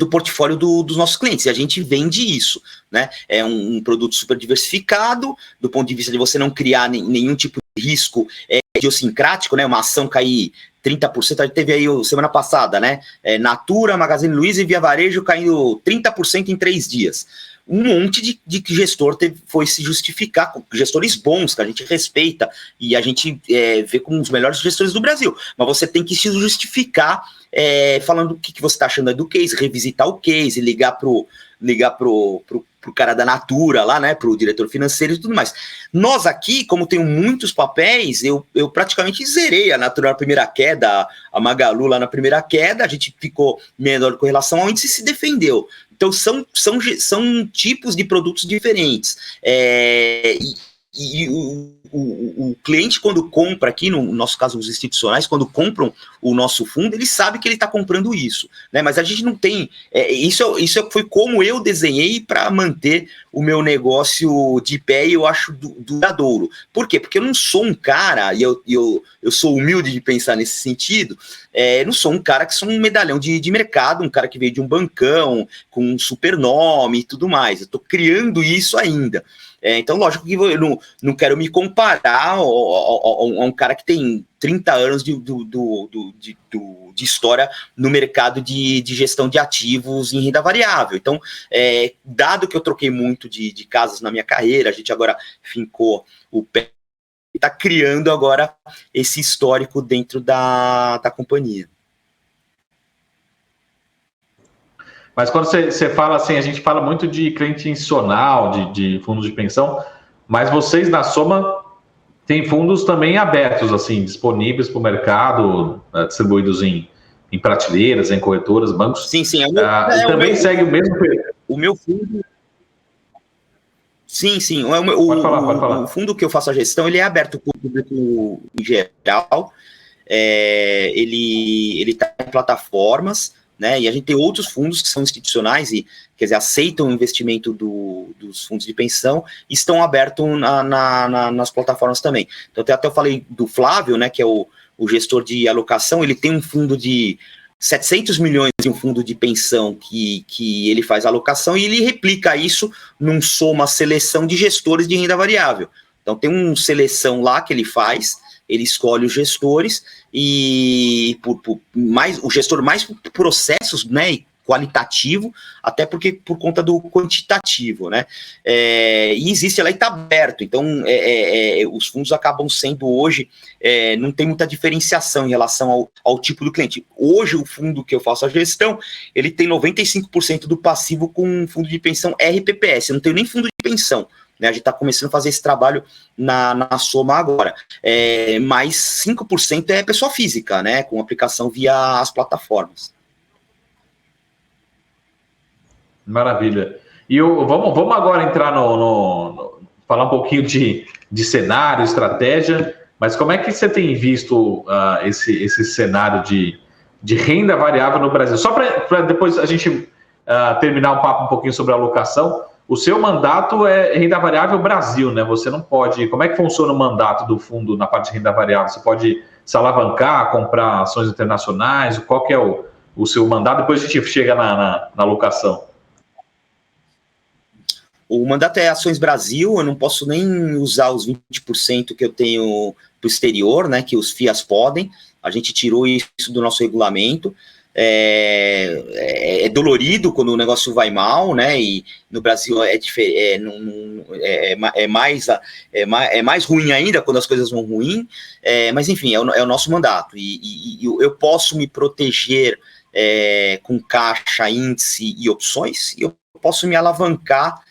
portfólio dos nossos clientes, e a gente vende isso, né? É um produto super diversificado, do ponto de vista de você não criar nenhum tipo de risco idiosincrático, né? Uma ação cair 30%, a gente teve aí semana passada, né? Natura, Magazine Luiza e Via Varejo caindo 30% em 3 dias. Um monte de gestor foi se justificar, com gestores bons, que a gente respeita, e a gente vê como os melhores gestores do Brasil. Mas você tem que se justificar falando o que você está achando do case, revisitar o case, ligar pro cara da Natura lá, né, pro diretor financeiro e tudo mais. Nós aqui, como tenho muitos papéis, eu praticamente zerei a Natura na primeira queda, a Magalu lá na primeira queda, a gente ficou menor com relação ao índice e se defendeu. Então, são tipos de produtos diferentes. E o cliente, quando compra aqui, no nosso caso, os institucionais, quando compram o nosso fundo, ele sabe que ele está comprando isso, né? Mas a gente não tem... Isso foi como eu desenhei para manter o meu negócio de pé, e eu acho duradouro. Por quê? Porque eu não sou um cara, e eu sou humilde de pensar nesse sentido, não sou um cara que sou um medalhão de mercado, um cara que veio de um bancão, com um super nome e tudo mais. Eu estou criando isso ainda. Então, lógico que eu não quero me comparar a um cara que tem 30 anos de história no mercado de gestão de ativos em renda variável. Então, dado que eu troquei muito de casas na minha carreira, a gente agora fincou o pé e está criando agora esse histórico dentro da companhia. Mas quando você fala assim, a gente fala muito de cliente institucional, de fundos de pensão, mas vocês na Soma têm fundos também abertos, assim, disponíveis para o mercado, distribuídos em prateleiras, em corretoras, bancos. Sim. Também segue o mesmo... O meu fundo... Sim. Pode falar. O fundo que eu faço a gestão, ele é aberto para o público em geral. Ele está em plataformas, né? E a gente tem outros fundos que são institucionais e, quer dizer, aceitam o investimento dos fundos de pensão e estão abertos nas plataformas também. Então, até eu falei do Flávio, né, que é o gestor de alocação. Ele tem um fundo de 700 milhões em um fundo de pensão que ele faz alocação, e ele replica isso num Soma seleção de gestores de renda variável. Então, tem uma seleção lá que ele faz, ele escolhe os gestores, e o gestor mais por processos, né, e qualitativo, até porque por conta do quantitativo, né? E existe lá e está aberto, então os fundos acabam sendo hoje, não tem muita diferenciação em relação ao tipo do cliente. Hoje o fundo que eu faço a gestão, ele tem 95% do passivo com um fundo de pensão RPPS, eu não tenho nem fundo de pensão, né? A gente está começando a fazer esse trabalho na Soma agora. Mais 5% é pessoa física, né? Com aplicação via as plataformas. Maravilha. E vamos agora entrar falar um pouquinho de cenário, estratégia, mas como é que você tem visto esse cenário de renda variável no Brasil? Só para depois a gente terminar o papo um pouquinho sobre a alocação, o seu mandato é renda variável Brasil, né? Você não pode... Como é que funciona o mandato do fundo na parte de renda variável? Você pode se alavancar, comprar ações internacionais? Qual que é o seu mandato? Depois a gente chega na alocação. O mandato é Ações Brasil, eu não posso nem usar os 20% que eu tenho para o exterior, né, que os FIAs podem, a gente tirou isso do nosso regulamento, é dolorido quando o negócio vai mal, né, e no Brasil é mais ruim ainda quando as coisas vão ruim, mas enfim, é o nosso mandato, e eu posso me proteger com caixa, índice e opções, e eu posso me alavancar,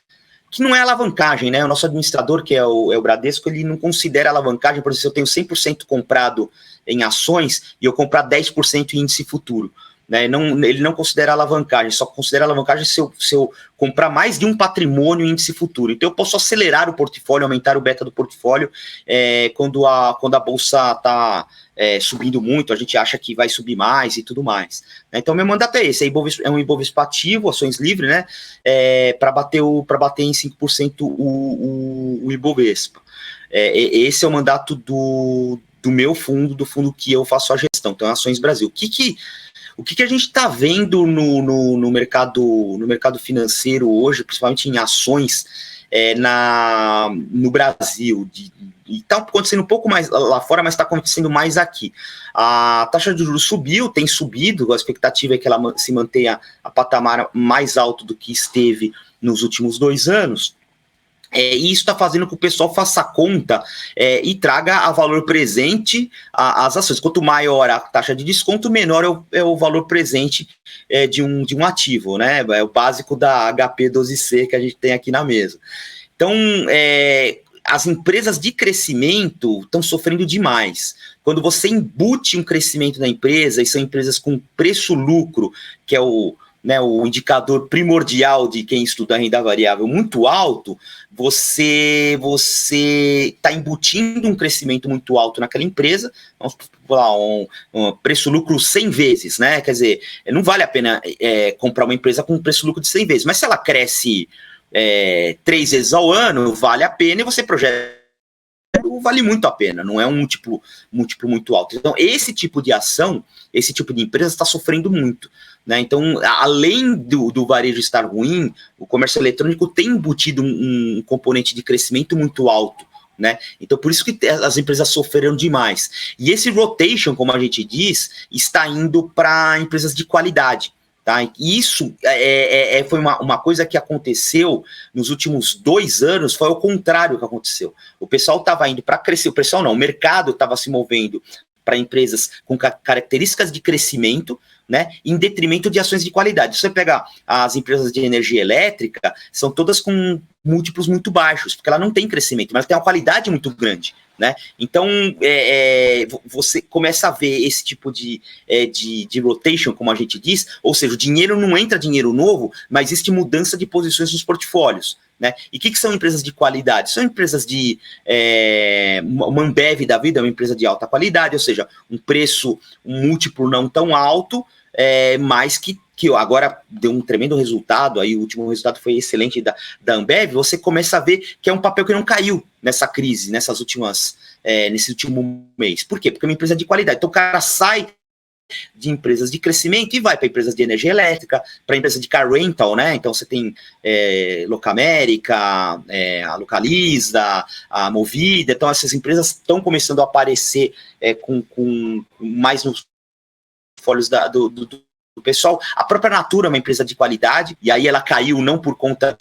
que não é alavancagem, né? O nosso administrador, que é o Bradesco, ele não considera alavancagem, por exemplo, se eu tenho 100% comprado em ações e eu comprar 10% em índice futuro, né? Ele não considera alavancagem, só considera alavancagem se eu comprar mais de um patrimônio em índice futuro. Então eu posso acelerar o portfólio, aumentar o beta do portfólio quando a bolsa está subindo muito, a gente acha que vai subir mais e tudo mais. Então meu mandato é esse, é um Ibovespa ativo, ações livres, né, para bater em 5% o Ibovespa. Esse é o mandato do meu fundo, do fundo que eu faço a gestão, então Ações Brasil. O que a gente está vendo no mercado financeiro hoje, principalmente em ações no Brasil, e está acontecendo um pouco mais lá fora, mas está acontecendo mais aqui. A taxa de juros tem subido, a expectativa é que ela se mantenha a patamar mais alto do que esteve nos últimos 2 anos. E isso está fazendo com que o pessoal faça conta e traga a valor presente as ações. Quanto maior a taxa de desconto, menor é o valor presente de um ativo, né? É o básico da HP12C que a gente tem aqui na mesa. Então, as empresas de crescimento estão sofrendo demais. Quando você embute um crescimento na empresa, e são empresas com preço-lucro, que é o indicador primordial de quem estuda renda variável muito alto, você está embutindo um crescimento muito alto naquela empresa, vamos falar, um preço-lucro 100 vezes, né? Quer dizer, não vale a pena comprar uma empresa com um preço-lucro de 100 vezes, mas se ela cresce 3 vezes ao ano, vale a pena, e você projeta, vale muito a pena, não é um múltiplo muito alto. Então, esse tipo de ação, esse tipo de empresa está sofrendo muito, né? Então, além do varejo estar ruim, o comércio eletrônico tem embutido um componente de crescimento muito alto, né? Então, por isso que as empresas sofreram demais. E esse rotation, como a gente diz, está indo para empresas de qualidade. Tá? Isso foi uma coisa que aconteceu nos últimos 2 anos, foi o contrário que aconteceu. O pessoal estava indo para crescer, o mercado estava se movendo para empresas com características de crescimento, né, em detrimento de ações de qualidade. Se você pegar as empresas de energia elétrica, são todas com múltiplos muito baixos, porque ela não tem crescimento, mas tem uma qualidade muito grande, né? Então, você começa a ver esse tipo de rotation, como a gente diz, ou seja, o dinheiro não entra dinheiro novo, mas existe mudança de posições nos portfólios, né? E o que são empresas de qualidade? São empresas de uma Ambev da vida, uma empresa de alta qualidade, ou seja, um múltiplo não tão alto, mas que agora deu um tremendo resultado, aí o último resultado foi excelente da Ambev. Você começa a ver que é um papel que não caiu nessa crise, nesse último mês. Por quê? Porque é uma empresa de qualidade. Então o cara sai de empresas de crescimento e vai para empresas de energia elétrica, para empresas de car rental, né? Então você tem Locamérica, a Localiza, a Movida. Então essas empresas estão começando a aparecer com mais nos folhos do pessoal. A própria Natura é uma empresa de qualidade, e aí ela caiu não por conta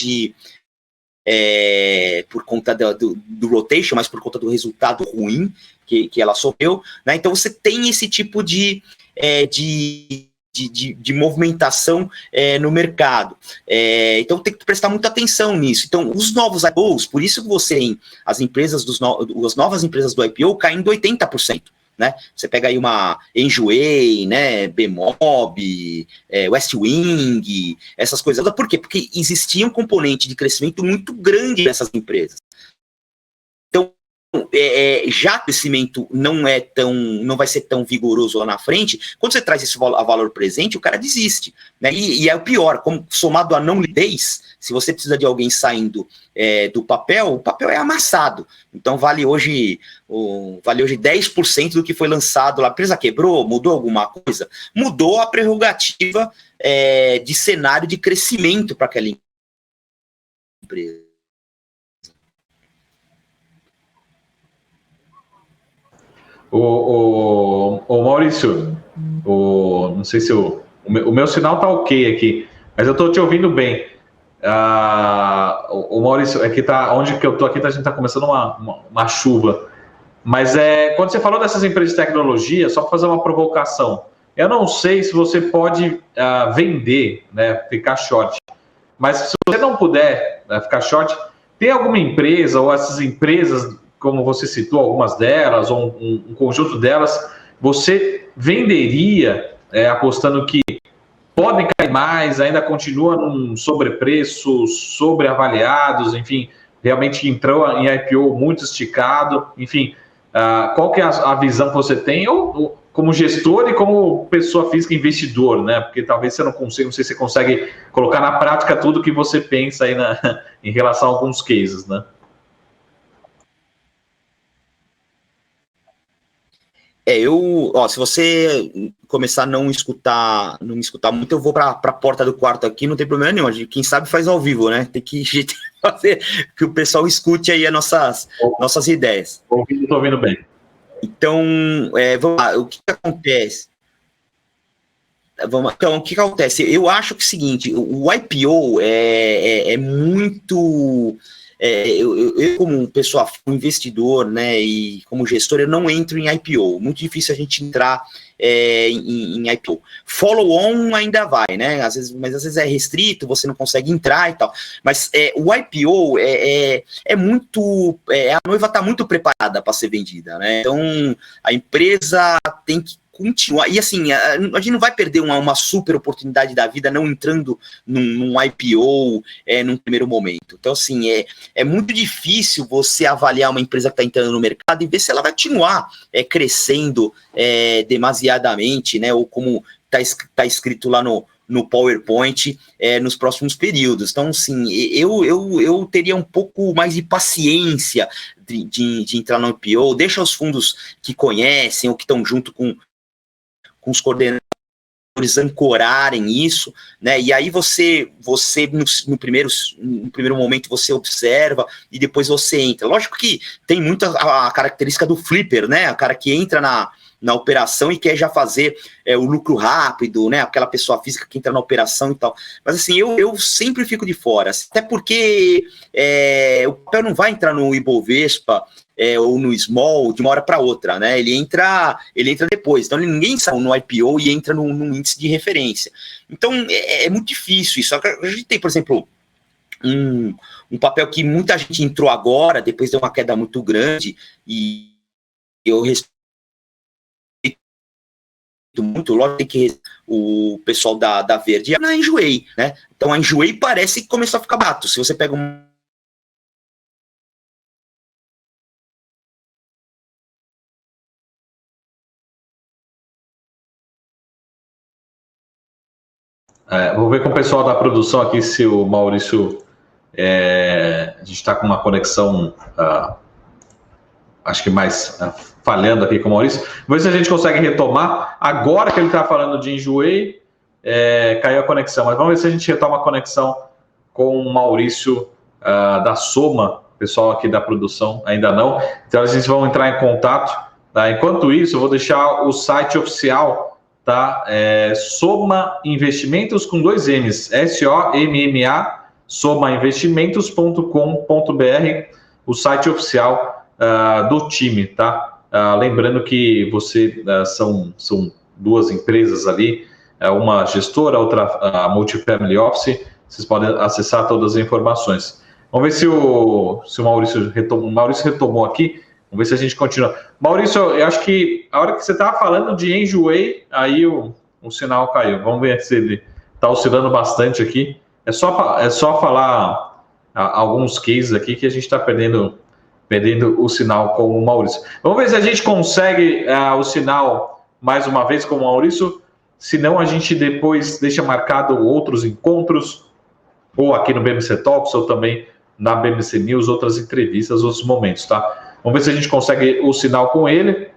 do rotation, mas por conta do resultado ruim que ela sofreu, né? Então você tem esse tipo de movimentação no mercado. Então tem que prestar muita atenção nisso. Então, os novos IPOs, por isso que você tem as novas empresas do IPO caindo 80%. Né? Você pega aí uma Enjoei, né, Bemob, Westwing, essas coisas. Por quê? Porque existia um componente de crescimento muito grande nessas empresas. Então, já o crescimento não vai ser tão vigoroso lá na frente, quando você traz isso a valor presente, o cara desiste. Né? E é o pior, somado à não liquidez, se você precisa de alguém saindo do papel, o papel é amassado. Então vale hoje 10% do que foi lançado lá. A empresa quebrou? Mudou alguma coisa? Mudou a prerrogativa de cenário de crescimento para aquela empresa. O Maurício, não sei se o meu sinal tá ok aqui, mas eu estou te ouvindo bem. O Maurício, aqui tá, onde que eu tô aqui, a gente está começando uma chuva. Mas quando você falou dessas empresas de tecnologia, só para fazer uma provocação, eu não sei se você pode vender, né, ficar short. Mas se você não puder ficar short, tem alguma empresa ou essas empresas, como você citou, algumas delas, ou um conjunto delas, você venderia apostando que podem cair mais, ainda continua num sobrepreço, sobreavaliados, enfim, realmente entrou em IPO muito esticado, enfim, qual que é a visão que você tem, ou como gestor e como pessoa física investidor, né? Porque talvez você não consiga, não sei se você consegue colocar na prática tudo que você pensa aí em relação a alguns cases, né? Se você começar a não me escutar muito, eu vou para a porta do quarto aqui, não tem problema nenhum. Quem sabe faz ao vivo, né? Tem que fazer que o pessoal escute aí as nossas ideias. Estou ouvindo bem. Então, vamos lá, o que acontece? Então, o que acontece? Eu acho que é o seguinte, o IPO é muito... eu como pessoa, investidor, né, e como gestor, eu não entro em IPO. Muito difícil a gente entrar em IPO. Follow-on ainda vai, né? Mas às vezes é restrito, você não consegue entrar e tal. Mas o IPO muito... a noiva está muito preparada para ser vendida, né? Então, a empresa tem que continuar, e assim, a gente não vai perder uma super oportunidade da vida não entrando num IPO num primeiro momento. Então, assim, é muito difícil você avaliar uma empresa que está entrando no mercado e ver se ela vai continuar crescendo demasiadamente, né, ou como está escrito lá no PowerPoint nos próximos períodos. Então, assim, eu teria um pouco mais de paciência de entrar no IPO, deixa os fundos que conhecem ou que estão junto com os coordenadores ancorarem isso, né? E aí você no primeiro momento você observa e depois você entra. Lógico que tem muito a característica do flipper, né? O cara que entra na operação e quer já fazer o lucro rápido, né? Aquela pessoa física que entra na operação e tal. Mas assim, eu sempre fico de fora, até porque o papel não vai entrar no Ibovespa ou no Small de uma hora para outra, né? Ele entra depois. Então ninguém sai no IPO e entra num índice de referência. Então é muito difícil isso. A gente tem, por exemplo, um papel que muita gente entrou agora, depois deu uma queda muito grande, e eu respeito muito, lógico que o pessoal da Verde na Enjoei, né? Então a Enjoei parece que começou a ficar barato. Se você pega vou ver com o pessoal da produção aqui se o Maurício... a gente está com uma conexão, acho que mais falhando aqui com o Maurício. Vamos ver se a gente consegue retomar. Agora que ele está falando de Enjoei, caiu a conexão. Mas vamos ver se a gente retoma a conexão com o Maurício da Soma. O pessoal aqui da produção ainda não. Então, a gente vai entrar em contato. Tá? Enquanto isso, eu vou deixar o site oficial tá? Soma Investimentos com 2 M's, SOMMA, somainvestimentos.com.br, o site oficial do time, tá? Lembrando que são 2 empresas ali, uma gestora, outra a Multifamily Office, vocês podem acessar todas as informações. Vamos ver se o Maurício retomou. O Maurício retomou aqui. Vamos ver se a gente continua. Maurício, eu acho que a hora que você estava falando de Enjoei, aí o sinal caiu. Vamos ver se ele está oscilando bastante aqui. É só falar alguns cases aqui que a gente está perdendo o sinal com o Maurício. Vamos ver se a gente consegue o sinal mais uma vez com o Maurício. Se não, a gente depois deixa marcado outros encontros, ou aqui no BMC Talks, ou também na BMC News, outras entrevistas, outros momentos, tá? Vamos ver se a gente consegue o sinal com ele.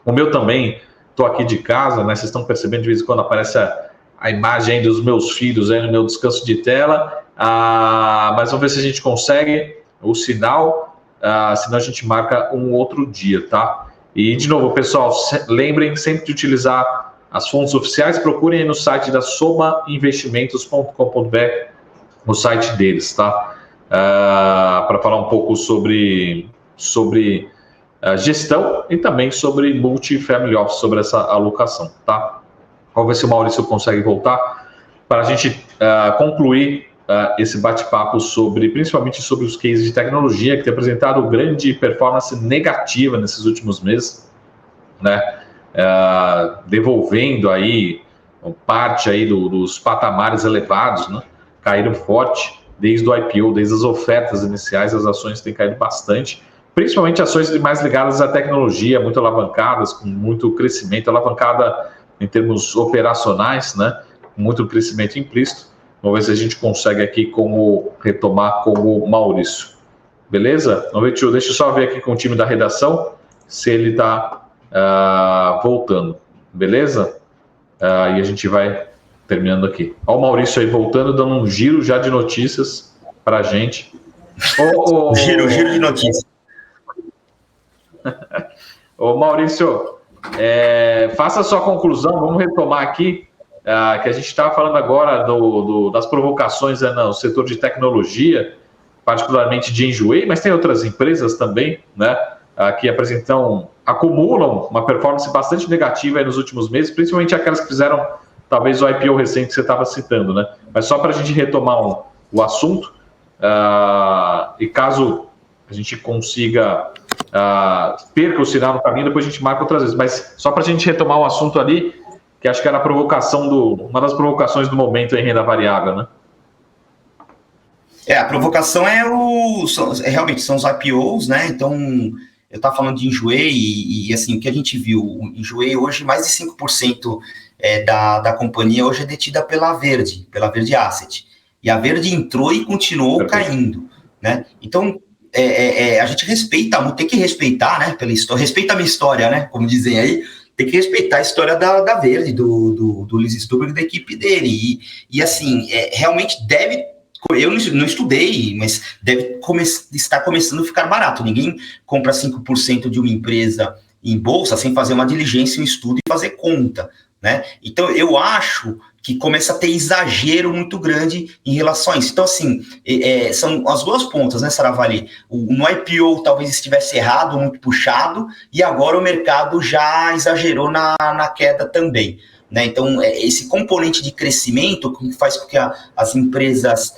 O meu também, estou aqui de casa, né? Vocês estão percebendo de vez em quando aparece a imagem aí dos meus filhos aí no meu descanso de tela. Mas vamos ver se a gente consegue o sinal, senão a gente marca um outro dia, tá? E, de novo, pessoal, lembrem sempre de utilizar as fontes oficiais, procurem aí no site da somainvestimentos.com.br, no site deles, tá? Para falar um pouco sobre gestão e também sobre Multifamily Office, sobre essa alocação, tá? Vamos ver se o Maurício consegue voltar para a gente concluir esse bate-papo principalmente sobre os cases de tecnologia que tem apresentado grande performance negativa nesses últimos meses, né? Devolvendo aí parte aí dos patamares elevados, né? Caíram forte desde o IPO, desde as ofertas iniciais, as ações têm caído bastante, principalmente ações mais ligadas à tecnologia, muito alavancadas, com muito crescimento, alavancada em termos operacionais, né? Muito crescimento implícito. Vamos ver se a gente consegue aqui retomar com o Maurício. Beleza? Vamos ver, tio, deixa eu só ver aqui com o time da redação se ele está voltando. Beleza? E a gente vai terminando aqui. Olha o Maurício aí voltando, dando um giro já de notícias para a gente. Giro de notícias. Ô Maurício, faça a sua conclusão, vamos retomar aqui, que a gente estava falando agora das provocações no setor de tecnologia, particularmente de Enjoei, mas tem outras empresas também, né, que acumulam uma performance bastante negativa aí nos últimos meses, principalmente aquelas que fizeram talvez o IPO recente que você estava citando, né? Mas só para a gente retomar o assunto, e caso a gente consiga perca o sinal no caminho, depois a gente marca outras vezes. Mas só para a gente retomar o assunto ali, que acho que era uma das provocações do momento em renda variável, né? A provocação realmente são os IPOs, né? Então, eu estava falando de Enjoei e assim, o que a gente viu, o Enjoei hoje, mais de 5% da companhia hoje é detida pela Verde Asset. E a Verde entrou e continuou caindo, né? Então, a gente tem que respeitar, né? Pela história, respeita a minha história, né? Como dizem aí, tem que respeitar a história da Verde, do Luiz Stuber e da equipe dele. E assim, realmente deve. Eu não estudei, mas deve estar começando a ficar barato. Ninguém compra 5% de uma empresa em bolsa sem fazer uma diligência, um estudo e fazer conta, né? Então, eu acho que começa a ter exagero muito grande em relação a isso. Então, assim, são as duas pontas, né, Saravalli? No IPO talvez estivesse errado, muito puxado, e agora o mercado já exagerou na queda também. Né? Então, esse componente de crescimento que faz com que as empresas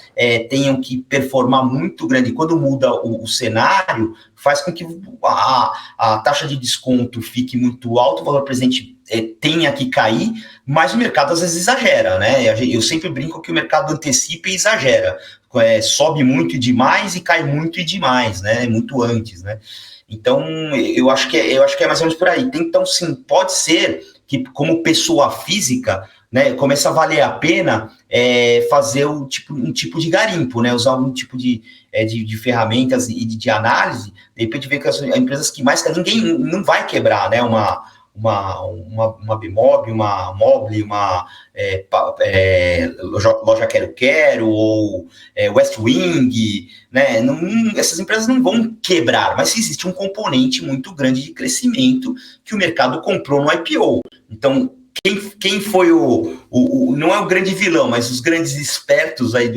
tenham que performar muito grande. Quando muda o cenário, faz com que a taxa de desconto fique muito alta, o valor presente tenha que cair, mas o mercado às vezes exagera, né? Eu sempre brinco que o mercado antecipa e exagera. Sobe muito e demais e cai muito e demais, né? Muito antes, né? Então, eu acho que é mais ou menos por aí. Então, sim, pode ser que, como pessoa física, né, começa a valer a pena fazer um tipo de garimpo, né, usar um tipo de ferramentas e de análise, de repente ver que as empresas que mais... Ninguém não vai quebrar, né, uma Bimob, uma Mobile, uma loja Quero, ou West Wing, né? Essas empresas não vão quebrar, mas existe um componente muito grande de crescimento que o mercado comprou no IPO. Então, quem foi não é o grande vilão, mas os grandes espertos aí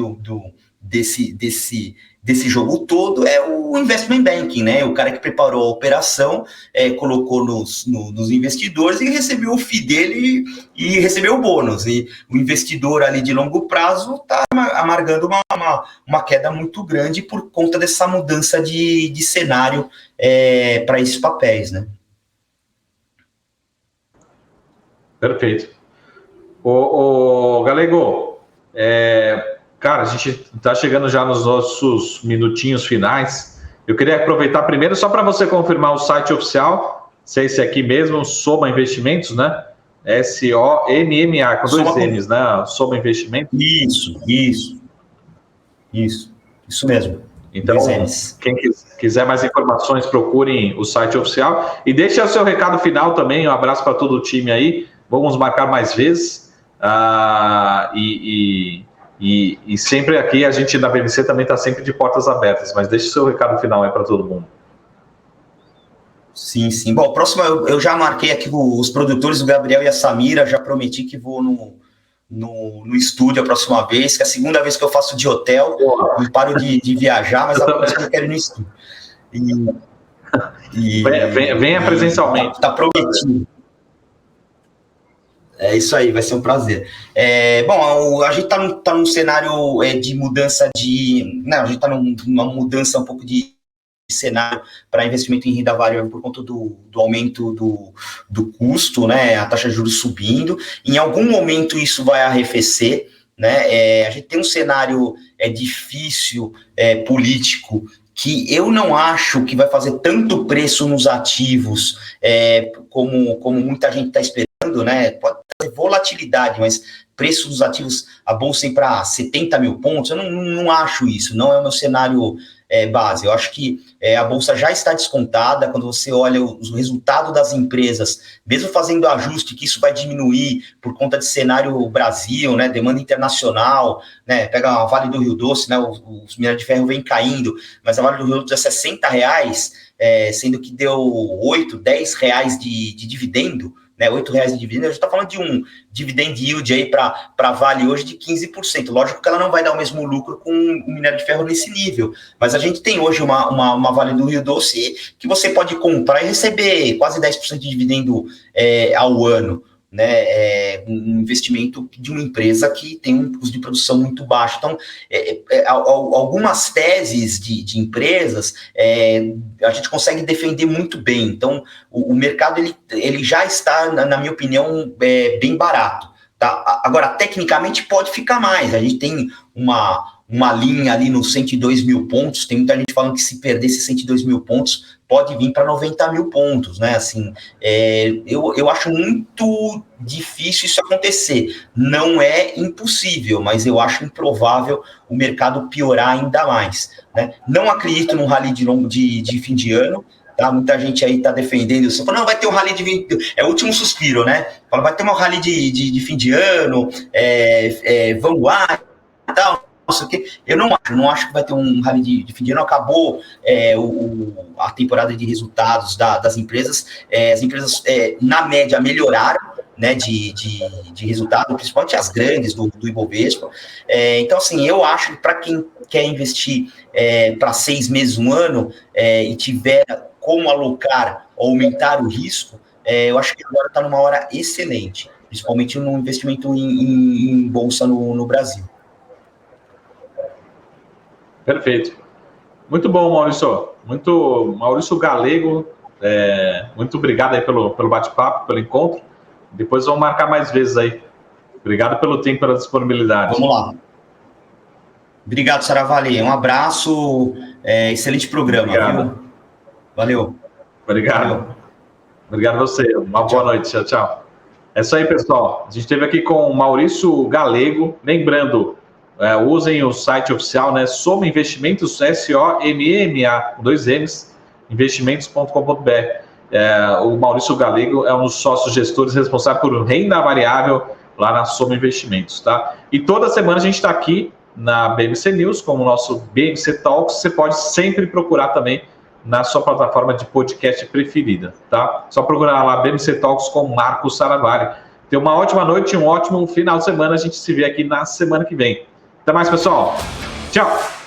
desse jogo todo é o investment banking, né? O cara que preparou a operação, colocou nos investidores e recebeu o FII dele e recebeu o bônus. E o investidor ali de longo prazo está amargando uma queda muito grande por conta dessa mudança de cenário para esses papéis, né? Perfeito. Ô Galego, cara, a gente está chegando já nos nossos minutinhos finais. Eu queria aproveitar primeiro só para você confirmar o site oficial, se é esse aqui mesmo, Soma Investimentos, né? SOMMA, com dois M's, né? Soma Investimentos. Isso mesmo. Então, quem quiser mais informações, procurem o site oficial. E deixe o seu recado final também. Um abraço para todo o time aí. Vamos marcar mais vezes. E sempre aqui, a gente na BMC também está sempre de portas abertas. Mas deixe o seu recado final aí para todo mundo. Sim. Bom, próximo eu já marquei aqui os produtores, o Gabriel e a Samira. Já prometi que vou no estúdio a próxima vez, que é a segunda vez que eu faço de hotel. Não paro de viajar, mas a próxima eu quero ir no estúdio. Venha presencialmente. Tá prometido. É isso aí, vai ser um prazer. Bom, a gente tá num cenário de mudança a gente está numa mudança um pouco de cenário para investimento em renda variável por conta do aumento do custo, né? A taxa de juros subindo. Em algum momento isso vai arrefecer, né? A gente tem um cenário difícil, político, que eu não acho que vai fazer tanto preço nos ativos como muita gente está esperando, né? Pode ter volatilidade, mas preço dos ativos, a bolsa ir para 70 mil pontos, eu não acho isso, não é o meu cenário base. Eu acho que a bolsa já está descontada. Quando você olha o resultado das empresas, mesmo fazendo ajuste, que isso vai diminuir por conta de cenário Brasil, né, demanda internacional, né, pega a Vale do Rio Doce, né, os minérios de ferro vêm caindo, mas a Vale do Rio Doce é R$60, sendo que deu R$8, R$10 de dividendo, né, R$8 de dividendo. A gente está falando de um dividend yield aí para Vale hoje de 15%. Lógico que ela não vai dar o mesmo lucro com o minério de ferro nesse nível, mas a gente tem hoje uma Vale do Rio Doce que você pode comprar e receber quase 10% de dividendo ao ano, né? Um investimento de uma empresa que tem um custo de produção muito baixo. Então, algumas teses de empresas a gente consegue defender muito bem. Então, o mercado ele já está, na minha opinião, bem barato. Tá? Agora, tecnicamente, pode ficar mais. A gente tem uma linha ali nos 102 mil pontos. Tem muita gente falando que se perder esses 102 mil pontos, pode vir para 90 mil pontos, né? Assim, eu acho muito difícil isso acontecer. Não é impossível, mas eu acho improvável o mercado piorar ainda mais, né? Não acredito num rally de fim de ano. Tá? Muita gente aí está defendendo isso. Não, vai ter um rally é o último suspiro, né? Fala, vai ter um rally de fim de ano, vamos lá e tal. Eu não acho que vai ter um rally de fim de ano. Acabou a temporada de resultados das empresas. As empresas, na média, melhoraram, né, de resultado, principalmente as grandes do Ibovespa. Então, assim, eu acho que para quem quer investir para 6 meses, um ano, e tiver como alocar, aumentar o risco, eu acho que agora está numa hora excelente, principalmente no investimento em bolsa no Brasil. Perfeito. Muito bom, Maurício. Maurício Galego, muito obrigado aí pelo bate-papo, pelo encontro. Depois vamos marcar mais vezes aí. Obrigado pelo tempo e pela disponibilidade. Vamos lá. Obrigado, Saravali. Um abraço. Excelente programa. Obrigado. Viu? Valeu. Obrigado. Valeu. Obrigado a você. Uma boa noite. Tchau, tchau. É isso aí, pessoal. A gente esteve aqui com o Maurício Galego. Lembrando, usem o site oficial, né? Soma Investimentos, SOMMA, com 2 M's, investimentos.com.br. O Maurício Galego é um dos sócios gestores responsável por renda variável lá na Soma Investimentos, tá? E toda semana a gente está aqui na BMC News, como o nosso BMC Talks. Você pode sempre procurar também na sua plataforma de podcast preferida, tá? Só procurar lá BMC Talks com Marcos Saravari. Tenha uma ótima noite e um ótimo final de semana. A gente se vê aqui na semana que vem. Até mais, pessoal. Tchau.